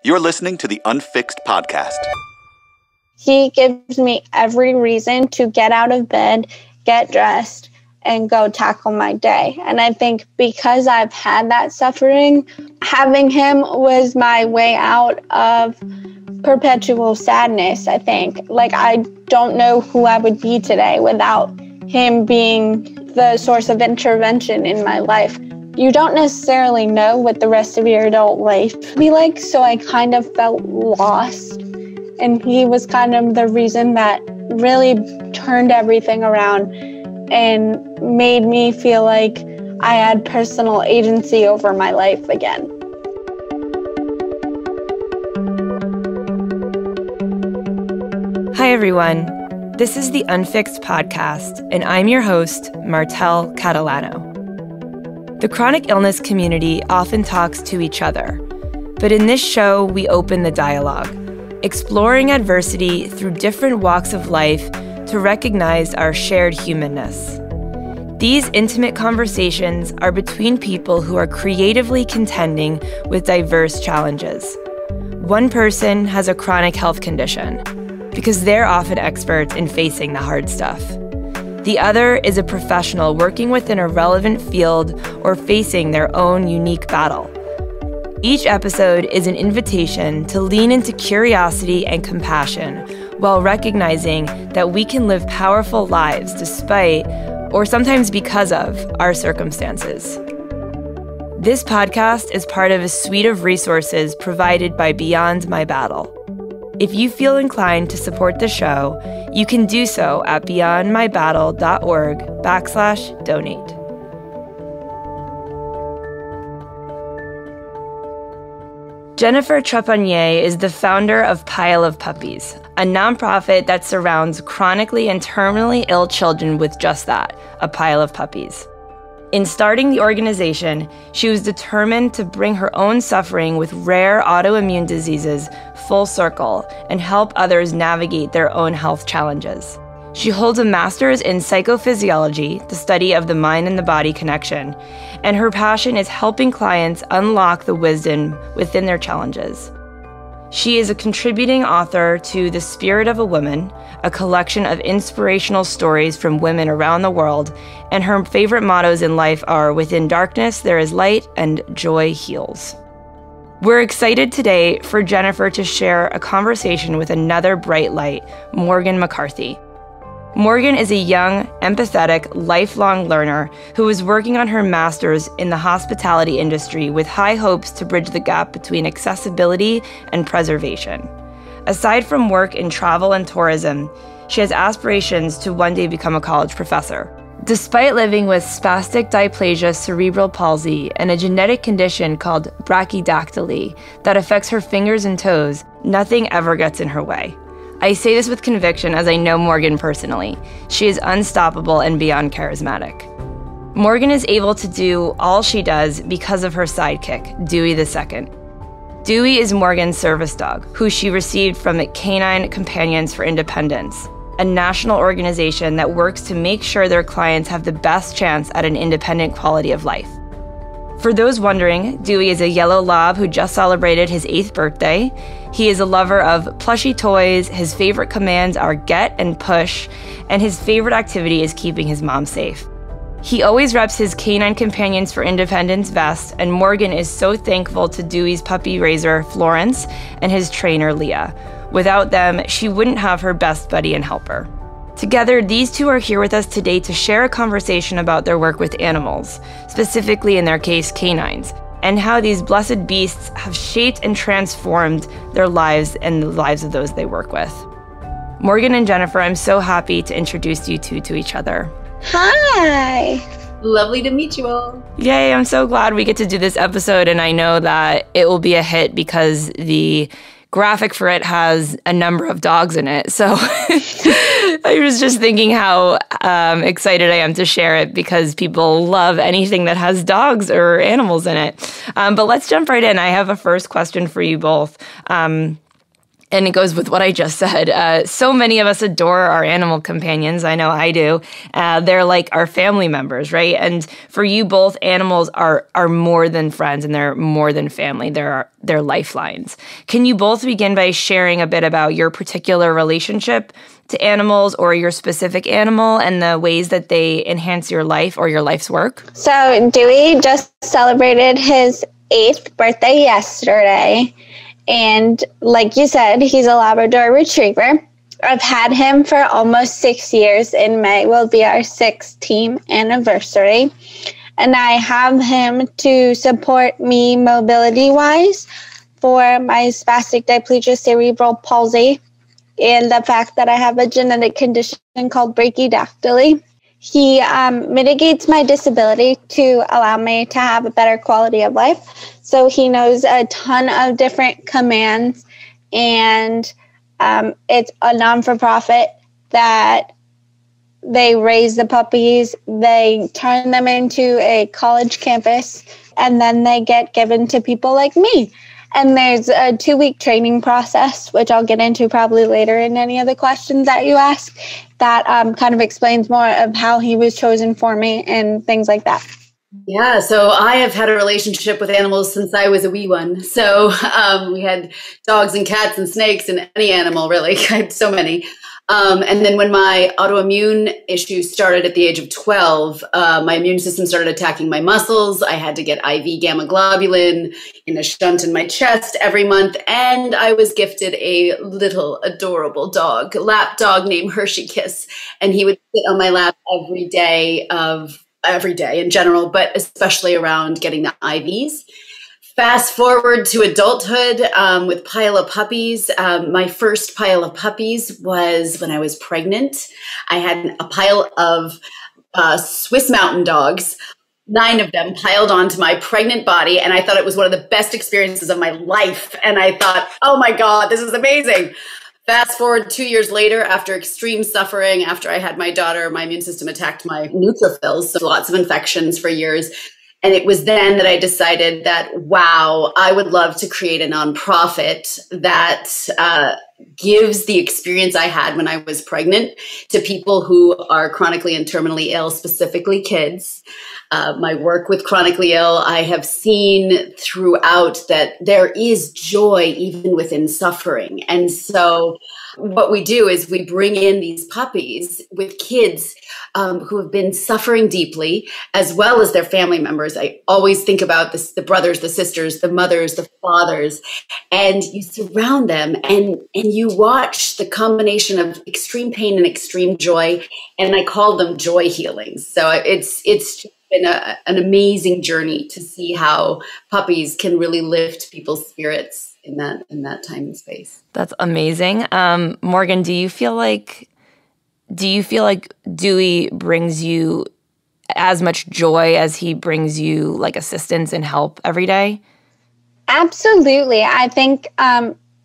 You're listening to the Unfixed podcast. He gives me every reason to get out of bed, get dressed, and go tackle my day. And I think because I've had that suffering, having him was my way out of perpetual sadness, I think. Like, I don't know who I would be today without him being the source of intervention in my life. You don't necessarily know what the rest of your adult life will be like, so I kind of felt lost. And he was kind of the reason that really turned everything around and made me feel like I had personal agency over my life again. Hi, everyone. This is the Unfixed podcast, and I'm your host, Martel Catalano. The chronic illness community often talks to each other, but in this show, we open the dialogue, exploring adversity through different walks of life to recognize our shared humanness. These intimate conversations are between people who are creatively contending with diverse challenges. One person has a chronic health condition because they're often experts in facing the hard stuff. The other is a professional working within a relevant field or facing their own unique battle. Each episode is an invitation to lean into curiosity and compassion while recognizing that we can live powerful lives despite, or sometimes because of, our circumstances. This podcast is part of a suite of resources provided by Beyond My Battle. If you feel inclined to support the show, you can do so at beyondmybattle.org/donate. Jennifer Trepanier is the founder of Pile of Puppies, a nonprofit that surrounds chronically and terminally ill children with just that, a pile of puppies. In starting the organization, she was determined to bring her own suffering with rare autoimmune diseases full circle and help others navigate their own health challenges. She holds a master's in psychophysiology, the study of the mind and the body connection, and her passion is helping clients unlock the wisdom within their challenges. She is a contributing author to The Spirit of a Woman, a collection of inspirational stories from women around the world, and her favorite mottos in life are, "Within darkness there is light," and "Joy heals." We're excited today for Jennifer to share a conversation with another bright light, Morgan McCarthy. Morgan is a young, empathetic, lifelong learner who is working on her master's in the hospitality industry with high hopes to bridge the gap between accessibility and preservation. Aside from work in travel and tourism, she has aspirations to one day become a college professor. Despite living with spastic diplegia, cerebral palsy, and a genetic condition called brachydactyly that affects her fingers and toes, nothing ever gets in her way. I say this with conviction as I know Morgan personally. She is unstoppable and beyond charismatic. Morgan is able to do all she does because of her sidekick, Dewey the Second. Dewey is Morgan's service dog, who she received from Canine Companions for Independence, a national organization that works to make sure their clients have the best chance at an independent quality of life. For those wondering, Dewey is a yellow lab who just celebrated his 8th birthday. He is a lover of plushy toys, his favorite commands are get and push, and his favorite activity is keeping his mom safe. He always reps his Canine Companions for Independence vest, and Morgan is so thankful to Dewey's puppy raiser, Florence, and his trainer, Leah. Without them, she wouldn't have her best buddy and helper. Together, these two are here with us today to share a conversation about their work with animals, specifically in their case, canines, and how these blessed beasts have shaped and transformed their lives and the lives of those they work with. Morgan and Jennifer, I'm so happy to introduce you two to each other. Hi! Lovely to meet you all. Yay, I'm so glad we get to do this episode, and I know that it will be a hit because the graphic for it has a number of dogs in it. So I was just thinking how excited I am to share it because people love anything that has dogs or animals in it. But let's jump right in. I have a first question for you both. And it goes with what I just said. So many of us adore our animal companions. I know I do. They're like our family members, right? And for you both, animals are more than friends and they're more than family. They're lifelines. Can you both begin by sharing a bit about your particular relationship to animals or your specific animal and the ways that they enhance your life or your life's work? So Dewey just celebrated his 8th birthday yesterday. And like you said, he's a Labrador Retriever. I've had him for almost 6 years. In May will be our 6th team anniversary. And I have him to support me mobility-wise for my spastic diplegia, cerebral palsy, and the fact that I have a genetic condition called brachydactyly. He mitigates my disability to allow me to have a better quality of life. So he knows a ton of different commands, and it's a non-for-profit that they raise the puppies, they turn them into a college campus, and then they get given to people like me. And there's a 2-week training process, which I'll get into probably later in any of the questions that you ask, that kind of explains more of how he was chosen for me and things like that. Yeah, so I have had a relationship with animals since I was a wee one. So we had dogs and cats and snakes and any animal, really. I had so many. And then when my autoimmune issues started at the age of 12, my immune system started attacking my muscles. I had to get IV gamma globulin in a shunt in my chest every month. And I was gifted a little adorable dog, lap dog named Hershey Kiss. And he would sit on my lap every day in general, but especially around getting the IVs. Fast forward to adulthood with Pile of Puppies. My first Pile of Puppies was when I was pregnant. I had a pile of Swiss Mountain Dogs, 9 of them piled onto my pregnant body, and I thought it was one of the best experiences of my life. And I thought, oh my God, this is amazing. Fast forward 2 years later, after extreme suffering, after I had my daughter, my immune system attacked my neutrophils, so lots of infections for years. And it was then that I decided that, wow, I would love to create a nonprofit that gives the experience I had when I was pregnant to people who are chronically and terminally ill, specifically kids. My work with chronically ill, I have seen throughout that there is joy even within suffering. And so what we do is we bring in these puppies with kids who have been suffering deeply, as well as their family members. I always think about this, the brothers, the sisters, the mothers, the fathers, and you surround them and you watch the combination of extreme pain and extreme joy. And I call them joy healings. So it's been an amazing journey to see how puppies can really lift people's spirits in that time and space. That's amazing. Morgan, do you feel like Dewey brings you as much joy as he brings you like assistance and help every day? Absolutely. I think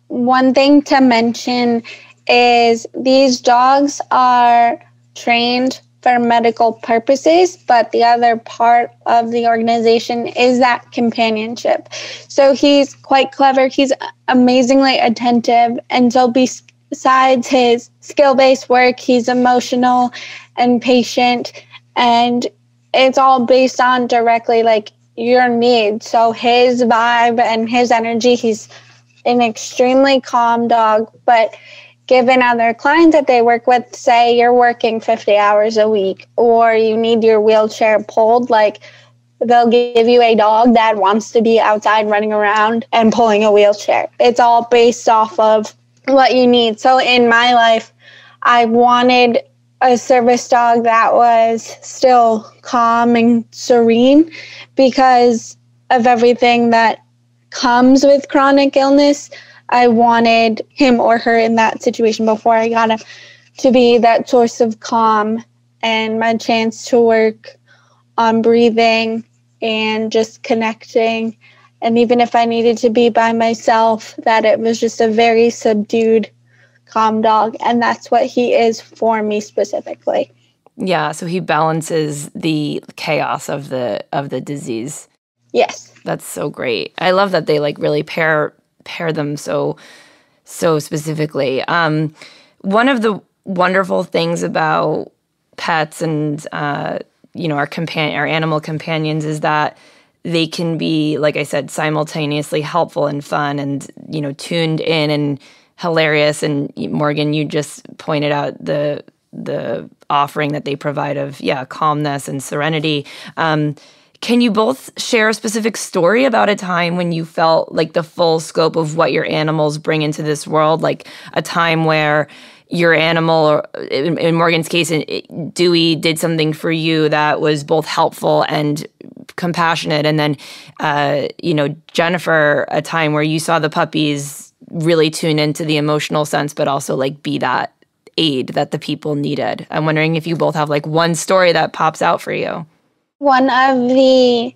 one thing to mention is these dogs are trained for medical purposes, but the other part of the organization is that companionship. So he's quite clever. He's amazingly attentive. And so besides his skill-based work, he's emotional and patient. And it's all based on directly like your needs. So his vibe and his energy, he's an extremely calm dog, but given other clients that they work with, say you're working 50 hours a week or you need your wheelchair pulled, like they'll give you a dog that wants to be outside running around and pulling a wheelchair. It's all based off of what you need. So in my life, I wanted a service dog that was still calm and serene because of everything that comes with chronic illness. I wanted him or her in that situation before I got him to be that source of calm and my chance to work on breathing and just connecting. And even if I needed to be by myself, that it was just a very subdued, calm dog. And that's what he is for me specifically. Yeah, so he balances the chaos of the disease. Yes. That's so great. I love that they like really pair them so so specifically. One of the wonderful things about pets and our animal companions is that they can be, like I said, simultaneously helpful and fun and, tuned in and hilarious. And Morgan, you just pointed out the offering that they provide of, calmness and serenity. Can you both share a specific story about a time when you felt like the full scope of what your animals bring into this world, like a time where your animal, or in Morgan's case, Dewey did something for you that was both helpful and compassionate, and then, Jennifer, a time where you saw the puppies really tune into the emotional sense, but also like be that aid that the people needed. I'm wondering if you both have like one story that pops out for you. One of the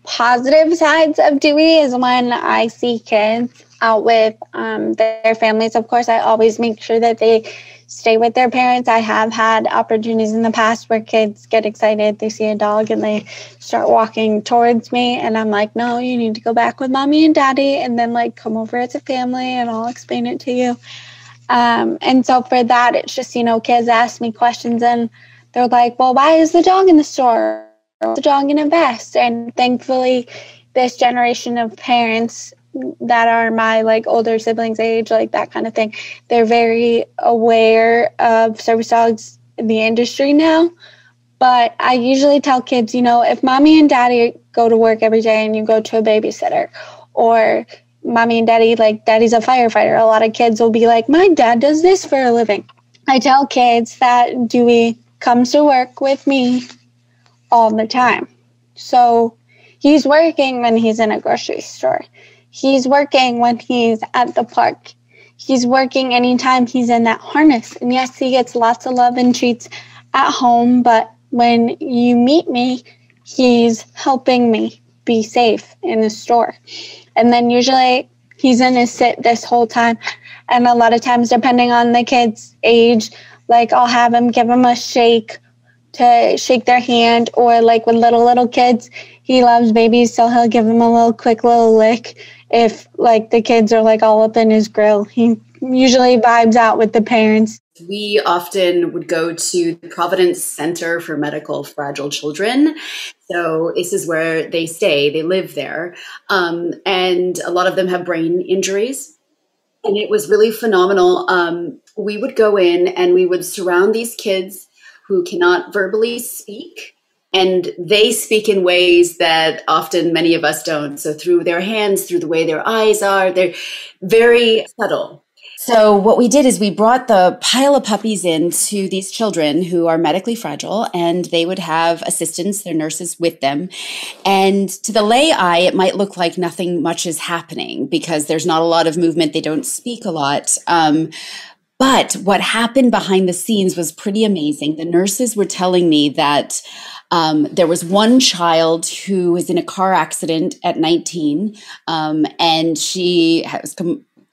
positive sides of Dewey is when I see kids out with their families. Of course, I always make sure that they stay with their parents. I have had opportunities in the past where kids get excited. They see a dog and they start walking towards me. And I'm like, no, you need to go back with mommy and daddy and then like come over as a family and I'll explain it to you. And so for that, it's just, kids ask me questions and they're like, well, why is the dog in the store? The dog in a vest. And thankfully, this generation of parents that are my like older siblings age, like that kind of thing, they're very aware of service dogs in the industry now. But I usually tell kids, if mommy and daddy go to work every day and you go to a babysitter, or mommy and daddy, like daddy's a firefighter, a lot of kids will be like, my dad does this for a living. I tell kids that Dewey comes to work with me all the time. So he's working when he's in a grocery store. He's working when he's at the park. He's working anytime he's in that harness. And yes, he gets lots of love and treats at home, but when you meet me, he's helping me be safe in the store. And then usually he's in his sit this whole time. And a lot of times, depending on the kid's age, like I'll have him give him a shake to shake their hand, or like with little kids, he loves babies, so he'll give them a quick little lick if like the kids are like all up in his grill. He usually vibes out with the parents. We often would go to the Providence Center for Medical Fragile Children. So this is where they stay. They live there. And a lot of them have brain injuries. And it was really phenomenal. We would go in and we would surround these kids who cannot verbally speak, and they speak in ways that often many of us don't. So through their hands, through the way their eyes are, they're very subtle. So what we did is we brought the Pile of Puppies in to these children who are medically fragile, and they would have assistants, their nurses, with them. And to the lay eye, it might look like nothing much is happening because there's not a lot of movement. They don't speak a lot. But what happened behind the scenes was pretty amazing. The nurses were telling me that there was one child who was in a car accident at 19, and she was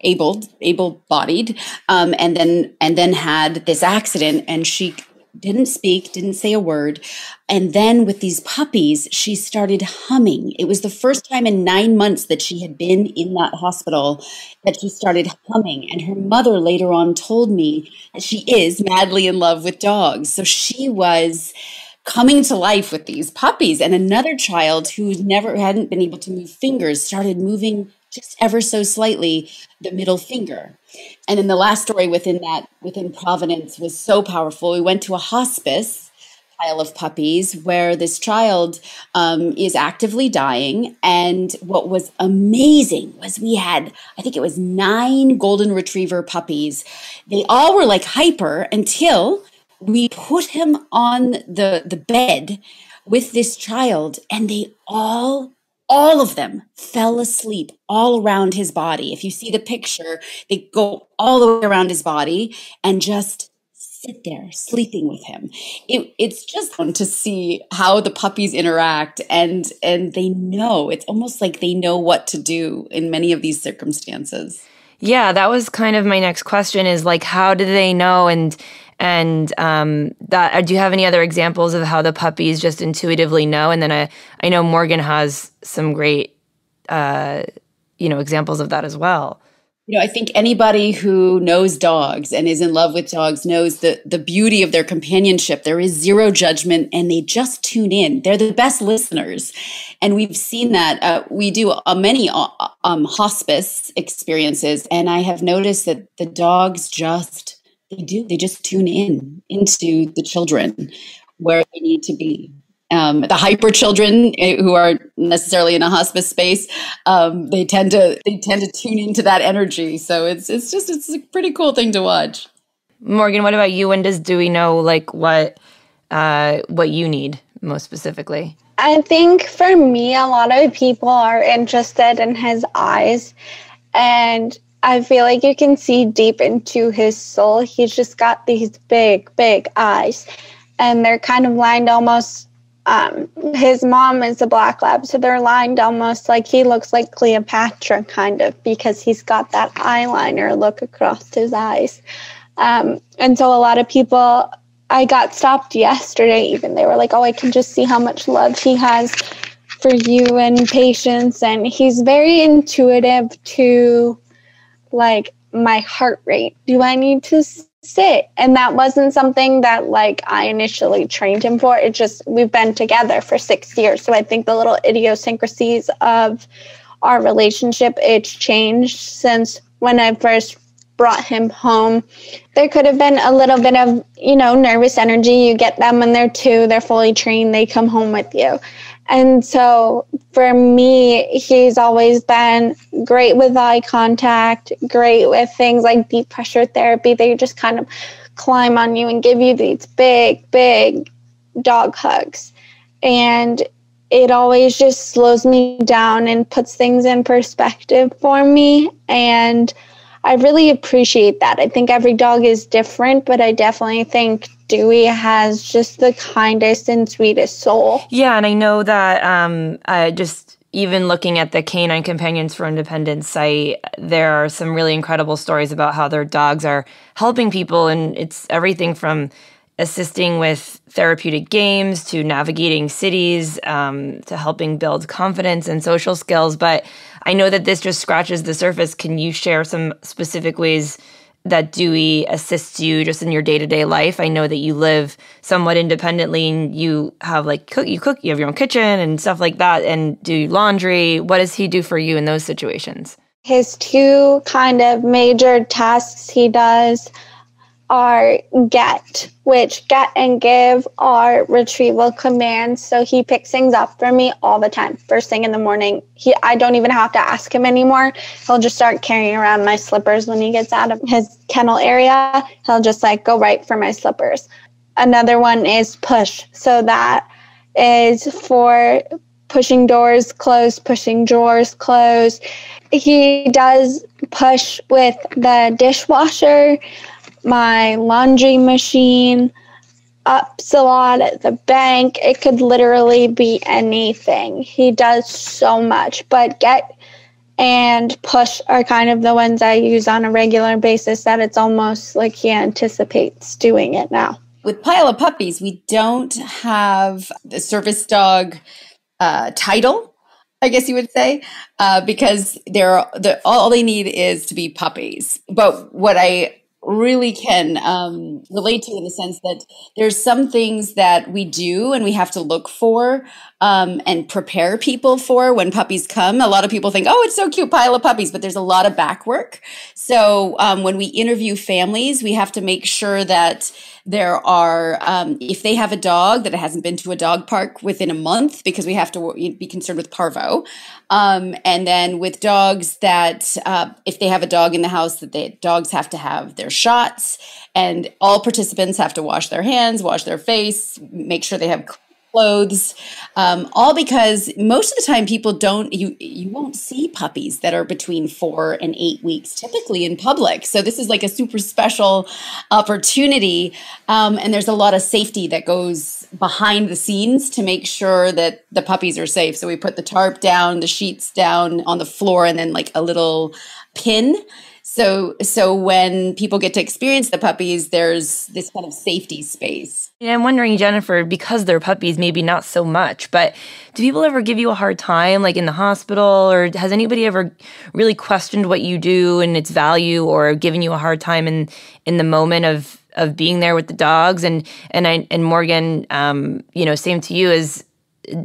able-bodied, and then had this accident, and she didn't speak, didn't say a word. And then with these puppies, she started humming. It was the first time in 9 months that she had been in that hospital that she started humming. And her mother later on told me that she is madly in love with dogs. So she was coming to life with these puppies. And another child who hadn't been able to move fingers started moving just ever so slightly the middle finger. And then the last story within Providence was so powerful. We went to a hospice, Pile of Puppies, where this child is actively dying. And what was amazing was we had, I think it was 9 golden retriever puppies. They all were like hyper until we put him on the bed with this child, and they all of them fell asleep all around his body. If you see the picture, they go all the way around his body and just sit there sleeping with him. It's just fun to see how the puppies interact, and they know, it's almost like they know what to do in many of these circumstances. Yeah, that was kind of my next question, is like, how do they know? And that, do you have any other examples of how the puppies just intuitively know? And then I know Morgan has some great, examples of that as well. I think anybody who knows dogs and is in love with dogs knows the beauty of their companionship. There is zero judgment and they just tune in. They're the best listeners. And we've seen that. We do many hospice experiences. And I have noticed that the dogs they just tune in into the children where they need to be. The hyper children who are necessarily in a hospice space, they tend to tune into that energy. So it's a pretty cool thing to watch. Morgan, what about you? When does Dewey know what you need most specifically? I think for me, a lot of people are interested in his eyes, and I feel like you can see deep into his soul. He's just got these big, big eyes, and they're kind of lined almost. His mom is a black lab, so they're lined almost like he looks like Cleopatra, kind of, because he's got that eyeliner look across his eyes. And so a lot of people, I got stopped yesterday even, they were like, oh, I can just see how much love he has for you and patience. And he's very intuitive to, like, my heart rate. Do I need to sit? And that wasn't something that I initially trained him for. It just, we've been together for 6 years. So I think the little idiosyncrasies of our relationship, it's changed since when I first brought him home. There could have been a little bit of, nervous energy. You get them when they're 2, they're fully trained, they come home with you. And so for me, he's always been great with eye contact, great with things like deep pressure therapy. They just kind of climb on you and give you these big, big dog hugs. And it always just slows me down and puts things in perspective for me. And I really appreciate that. I think every dog is different, but I definitely think Dewey has just the kindest and sweetest soul. Yeah, and I know that just even looking at the Canine Companions for Independence site, there are some really incredible stories about how their dogs are helping people, and it's everything from assisting with therapeutic games to navigating cities to helping build confidence and social skills. But I know that this just scratches the surface. Can you share some specific ways that Dewey assists you just in your day-to-day life? I know that you live somewhat independently and you have you have your own kitchen and stuff like that, and do laundry. What does he do for you in those situations? His 2 kind of major tasks he does are get and give are retrieval commands. So he picks things up for me all the time. First thing in the morning, I don't even have to ask him anymore. He'll just start carrying around my slippers when he gets out of his kennel area. He'll just go right for my slippers. Another one is push. So that is for pushing doors closed, pushing drawers closed. He does push with the dishwasher, my laundry machine, ups a lot at the bank. It could literally be anything. He does so much, but get and push are kind of the ones I use on a regular basis, that it's almost like he anticipates doing it now. With Pile of Puppies, we don't have the service dog title, I guess you would say, because all they need is to be puppies. But what I really can relate to in the sense that there's some things that we do and we have to look for and prepare people for when puppies come. A lot of people think, oh, it's so cute, Pile of Puppies, but there's a lot of back work. So when we interview families, we have to make sure that there are, if they have a dog that hasn't been to a dog park within a month, because we have to be concerned with parvo. And then with dogs that, if they have a dog in the house, that the dogs have to have their shots, and all participants have to wash their hands, wash their face, make sure they have clothes, all because most of the time people don't, you won't see puppies that are between 4 and 8 weeks typically in public. So this is like a super special opportunity. And there's a lot of safety that goes behind the scenes to make sure that the puppies are safe. So we put the tarp down, the sheets down on the floor, and then like a little pin So when people get to experience the puppies, there's this kind of safety space. And I'm wondering, Jennifer, because they're puppies, maybe not so much, but do people ever give you a hard time, like in the hospital, or has anybody ever really questioned what you do and its value, or given you a hard time in the moment of being there with the dogs? And Morgan, same to you.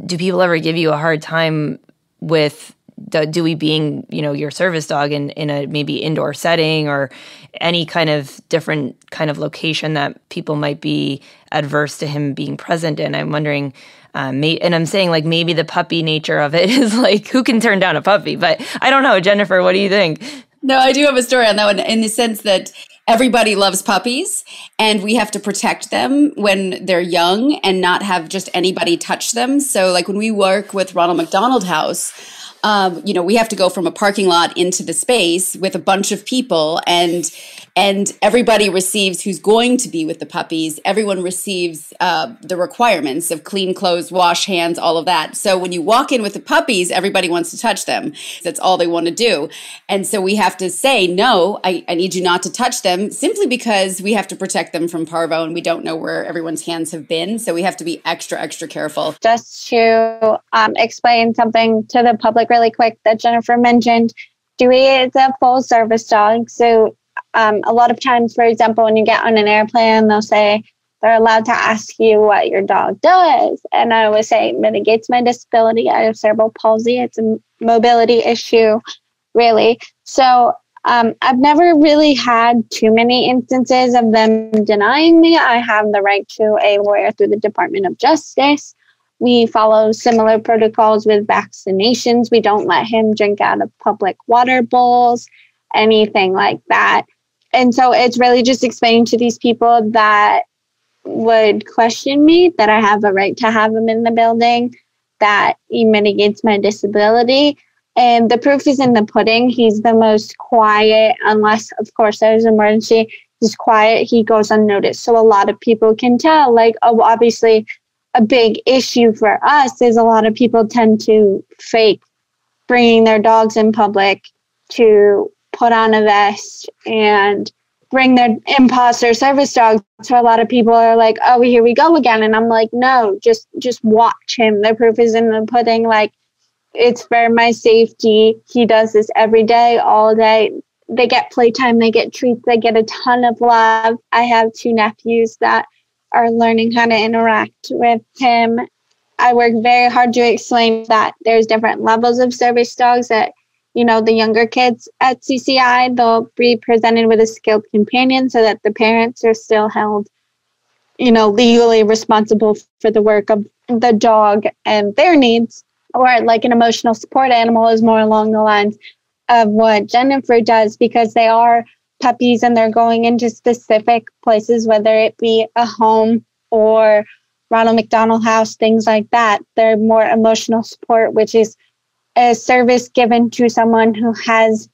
Do people ever give you a hard time with Dewey being, your service dog in a maybe indoor setting or any kind of different kind of location that people might be adverse to him being present in? I'm wondering, and I'm saying like maybe the puppy nature of it is like, who can turn down a puppy? But I don't know. Jennifer, what do you think? No, I do have a story on that one in the sense that everybody loves puppies and we have to protect them when they're young and not have just anybody touch them. So like when we work with Ronald McDonald House, we have to go from a parking lot into the space with a bunch of people and everybody receives who's going to be with the puppies. Everyone receives the requirements of clean clothes, wash hands, all of that. So when you walk in with the puppies, everybody wants to touch them. That's all they want to do. And so we have to say, no, I need you not to touch them simply because we have to protect them from parvo and we don't know where everyone's hands have been. So we have to be extra, extra careful. Just to explain something to the public really quick that Jennifer mentioned, Dewey is a full service dog. So a lot of times, for example, when you get on an airplane, they'll say they're allowed to ask you what your dog does. And I always say, it mitigates my disability. I have cerebral palsy. It's a mobility issue, really. So I've never really had too many instances of them denying me. I have the right to a lawyer through the Department of Justice. We follow similar protocols with vaccinations. We don't let him drink out of public water bowls, anything like that. And so it's really just explaining to these people that would question me that I have a right to have him in the building, that he mitigates my disability. And the proof is in the pudding. He's the most quiet, unless, of course, there's an emergency. He's quiet. He goes unnoticed. So a lot of people can tell, like, oh, obviously, a big issue for us is a lot of people tend to fake bringing their dogs in public to put on a vest and bring their imposter service dog. So a lot of people are like, oh, here we go again. And I'm like, no, just watch him. The proof is in the pudding. Like, it's for my safety. He does this every day, all day. They get playtime, they get treats, they get a ton of love. I have 2 nephews that are learning how to interact with him. I work very hard to explain that there's different levels of service dogs that, the younger kids at CCI, they'll be presented with a skilled companion so that the parents are still held, legally responsible for the work of the dog and their needs. Or like an emotional support animal is more along the lines of what Jennifer does, because they are puppies and they're going into specific places, whether it be a home or Ronald McDonald House, things like that. They're more emotional support, which is a service given to someone who has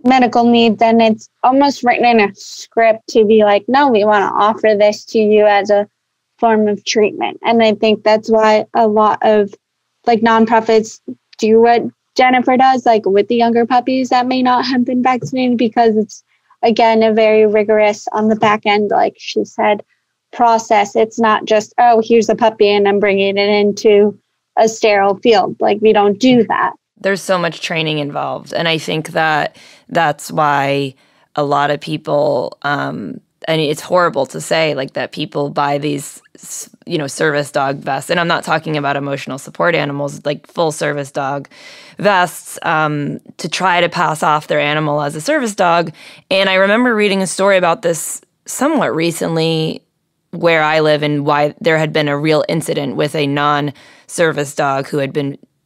medical needs, and it's almost written in a script to be like, no, we want to offer this to you as a form of treatment. And I think that's why a lot of like nonprofits do what Jennifer does, like with the younger puppies that may not have been vaccinated, because it's, again, a very rigorous on the back end, like she said, process. It's not just, oh, here's a puppy and I'm bringing it into a sterile field. Like, we don't do that. There's so much training involved. And I think that that's why a lot of people, and it's horrible to say, like, that people buy these, service dog vests. And I'm not talking about emotional support animals, like full service dog vests, to try to pass off their animal as a service dog. And I remember reading a story about this somewhat recently where I live, and why there had been a real incident with a non-service dog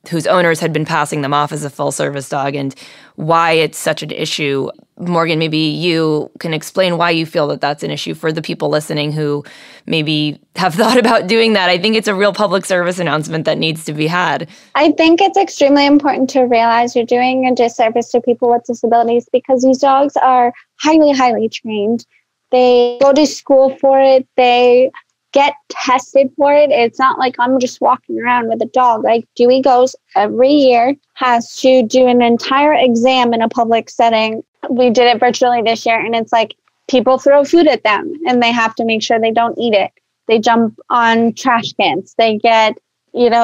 whose owners had been passing them off as a full-service dog, and why it's such an issue. Morgan, maybe you can explain why you feel that that's an issue for the people listening who maybe have thought about doing that. I think it's a real public service announcement that needs to be had. I think it's extremely important to realize you're doing a disservice to people with disabilities, because these dogs are highly, highly trained. They go to school for it. They get tested for it. It's not like I'm just walking around with a dog. Like, Dewey goes every year, has to do an entire exam in a public setting. we did it virtually this year, and it's like people throw food at them and they have to make sure they don't eat it. They jump on trash cans. They get,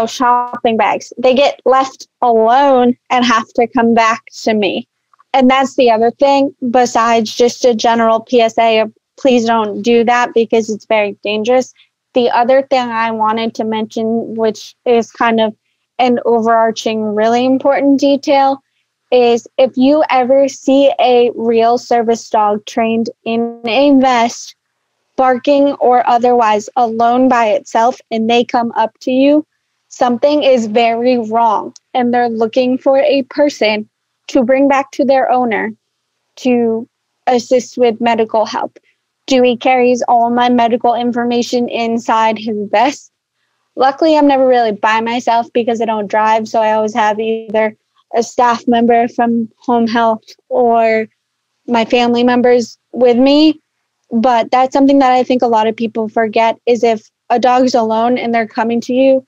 shopping bags. They get left alone and have to come back to me. And that's the other thing, besides just a general PSA of please don't do that because it's very dangerous. The other thing I wanted to mention, which is kind of an overarching, really important detail, is if you ever see a real service dog trained in a vest, barking or otherwise alone by itself, and they come up to you, something is very wrong. And they're looking for a person to bring back to their owner to assist with medical help. Dewey carries all my medical information inside his vest. Luckily, I'm never really by myself because I don't drive, so I always have either a staff member from home health or my family members with me. But that's something that I think a lot of people forget, is if a dog's alone and they're coming to you,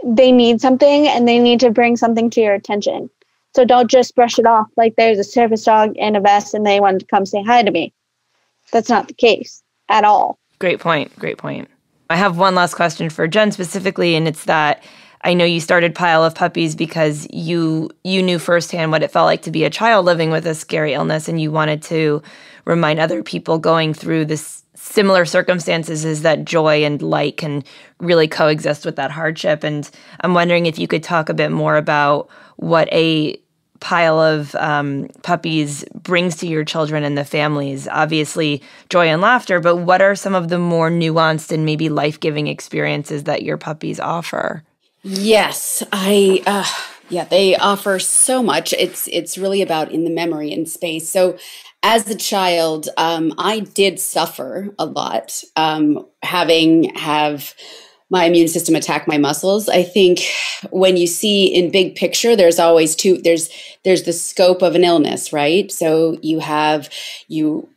they need something and they need to bring something to your attention. So don't just brush it off like there's a service dog in a vest and they want to come say hi to me. That's not the case at all. Great point. Great point. I have one last question for Jen specifically, and it's that I know you started Pile of Puppies because you knew firsthand what it felt like to be a child living with a scary illness, and you wanted to remind other people going through this similar circumstances is that joy and light can really coexist with that hardship. And I'm wondering if you could talk a bit more about what a Pile of Puppies brings to your children and the families. Obviously, joy and laughter, but what are some of the more nuanced and maybe life-giving experiences that your puppies offer? Yes, they offer so much. It's really about in the memory and space. So as a child, I did suffer a lot, have my immune system attack my muscles. I think when you see in big picture, there's always there's the scope of an illness, right? So you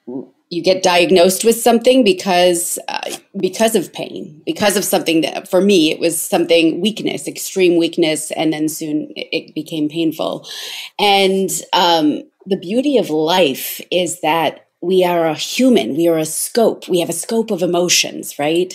get diagnosed with something because of pain, because of something that, for me, it was something weakness, extreme weakness, and then soon it became painful. And the beauty of life is that we are a human. We are a scope. We have a scope of emotions, right?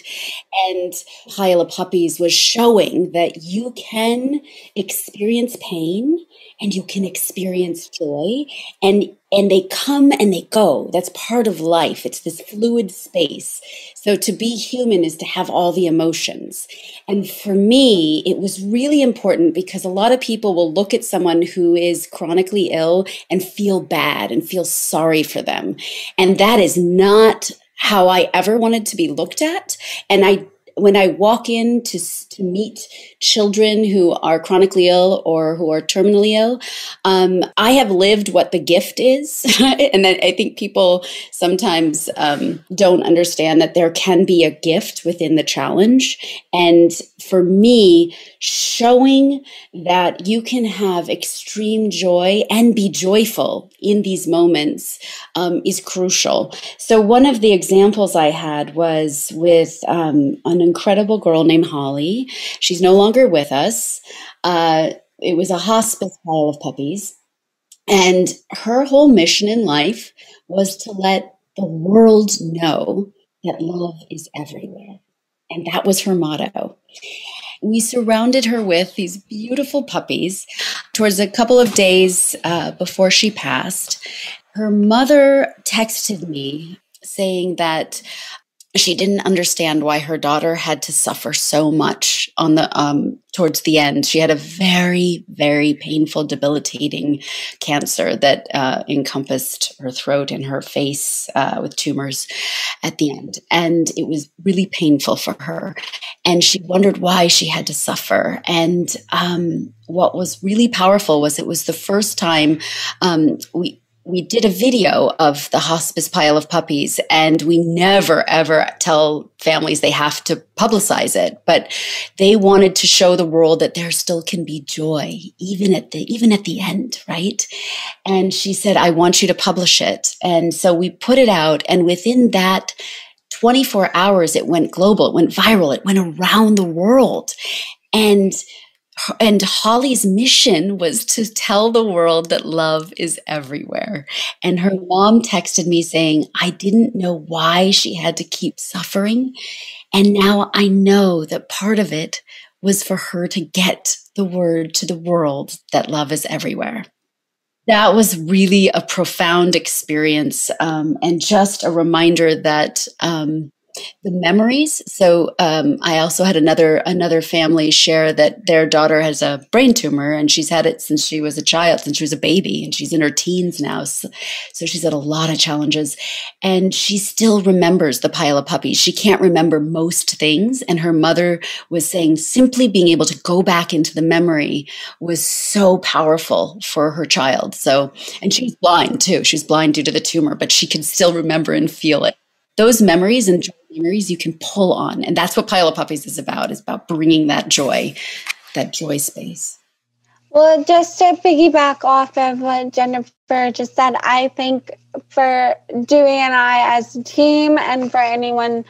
And Pile of Puppies was showing that you can experience pain and you can experience joy, and they come and they go. That's part of life. It's this fluid space. So to be human is to have all the emotions. And for me, it was really important because a lot of people will look at someone who is chronically ill and feel bad and feel sorry for them. And that is not how I ever wanted to be looked at. And when I walk in to meet children who are chronically ill or who are terminally ill, I have lived what the gift is. And I think people sometimes don't understand that there can be a gift within the challenge. And for me, showing that you can have extreme joy and be joyful in these moments is crucial. So one of the examples I had was with an incredible girl named Holly. She's no longer with us. It was a hospice Pile of Puppies. And her whole mission in life was to let the world know that love is everywhere. And that was her motto. We surrounded her with these beautiful puppies. Towards a couple of days before she passed, her mother texted me saying that she didn't understand why her daughter had to suffer so much on the towards the end. She had a very, very painful, debilitating cancer that encompassed her throat and her face with tumors at the end. And it was really painful for her. And she wondered why she had to suffer. And what was really powerful was it was the first time we did a video of the hospice Pile of Puppies, and we never, ever tell families they have to publicize it, but they wanted to show the world that there still can be joy, even at the end, right? And she said, I want you to publish it. And so we put it out, and within that 24 hours, it went global, it went viral, it went around the world. And And Holly's mission was to tell the world that love is everywhere. And her mom texted me saying, I didn't know why she had to keep suffering. And now I know that part of it was for her to get the word to the world that love is everywhere. That was really a profound experience, and just a reminder that the memories. So I also had another family share that their daughter has a brain tumor, and she's had it since she was a child, since she was a baby, and she's in her teens now. So she's had a lot of challenges, and she still remembers the pile of puppies. She can't remember most things, and her mother was saying simply being able to go back into the memory was so powerful for her child. So, and she was blind too. She was blind due to the tumor, but she could still remember and feel it. Those memories and memories you can pull on. And that's what Pile of Puppies is about bringing that joy space. Well, just to piggyback off of what Jennifer just said, I think for Dewey and I as a team, and for anyone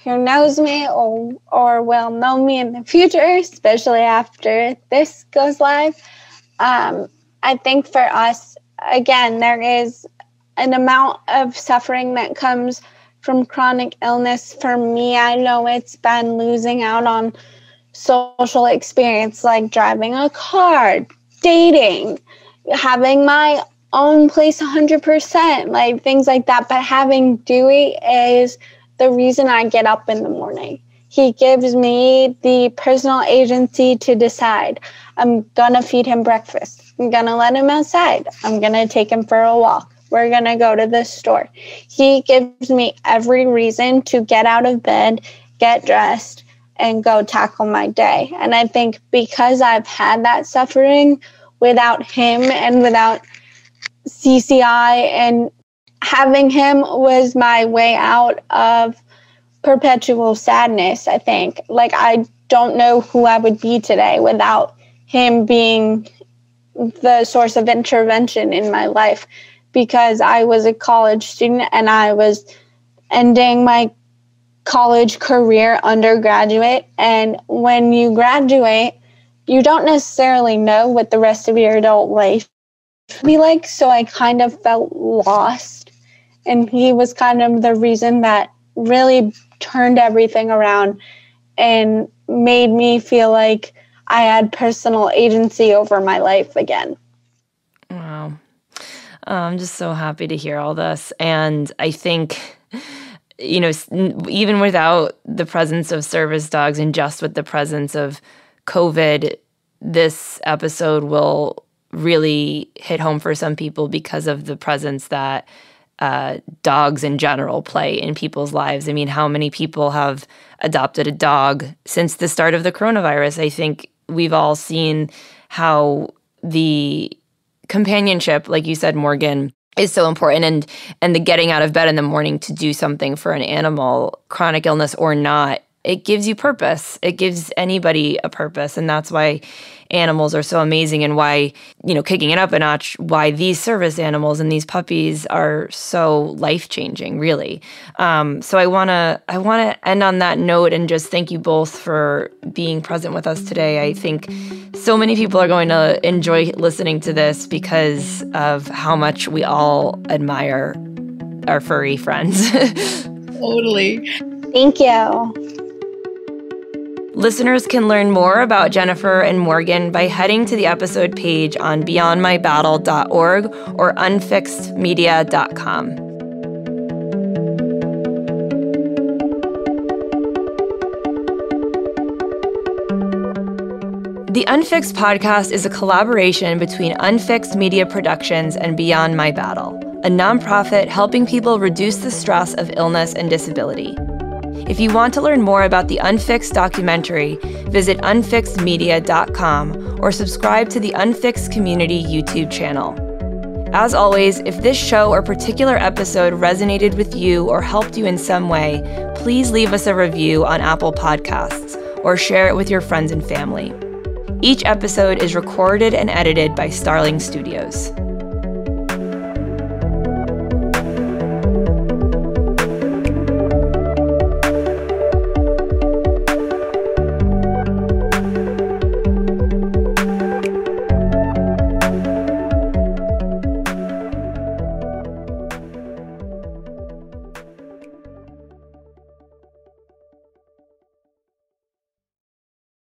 who knows me or will know me in the future, especially after this goes live, I think for us, again, there is an amount of suffering that comes from chronic illness. For me, I know it's been losing out on social experience, like driving a car, dating, having my own place 100%, like things like that. But having Dewey is the reason I get up in the morning. He gives me the personal agency to decide. I'm going to feed him breakfast. I'm going to let him outside. I'm going to take him for a walk. We're going to go to the store. He gives me every reason to get out of bed, get dressed, and go tackle my day. And I think because I've had that suffering without him and without CCI, and having him was my way out of perpetual sadness, I think. Like, I don't know who I would be today without him being the source of intervention in my life, because I was a college student and I was ending my college career, undergraduate. And when you graduate, you don't necessarily know what the rest of your adult life will be like. So I kind of felt lost. And he was kind of the reason that really turned everything around and made me feel like I had personal agency over my life again. Wow. I'm just so happy to hear all this. And I think, you know, even without the presence of service dogs and just with the presence of COVID, this episode will really hit home for some people because of the presence that dogs in general play in people's lives. I mean, how many people have adopted a dog since the start of the coronavirus? I think we've all seen how the companionship, like you said, Morgan, is so important, and the getting out of bed in the morning to do something for an animal, chronic illness or not, it gives you purpose. It gives anybody a purpose, and that's why animals are so amazing, and why, you know, kicking it up a notch, why these service animals and these puppies are so life-changing, really. So I wanna end on that note and just thank you both for being present with us today. I think so many people are going to enjoy listening to this because of how much we all admire our furry friends. Totally. Thank you. Listeners can learn more about Jennifer and Morgan by heading to the episode page on beyondmybattle.org or unfixedmedia.com. The Unfixed podcast is a collaboration between Unfixed Media Productions and Beyond My Battle, a nonprofit helping people reduce the stress of illness and disability. If you want to learn more about the Unfixed documentary, visit unfixedmedia.com or subscribe to the Unfixed Community YouTube channel. As always, if this show or particular episode resonated with you or helped you in some way, please leave us a review on Apple Podcasts or share it with your friends and family. Each episode is recorded and edited by Starling Studios.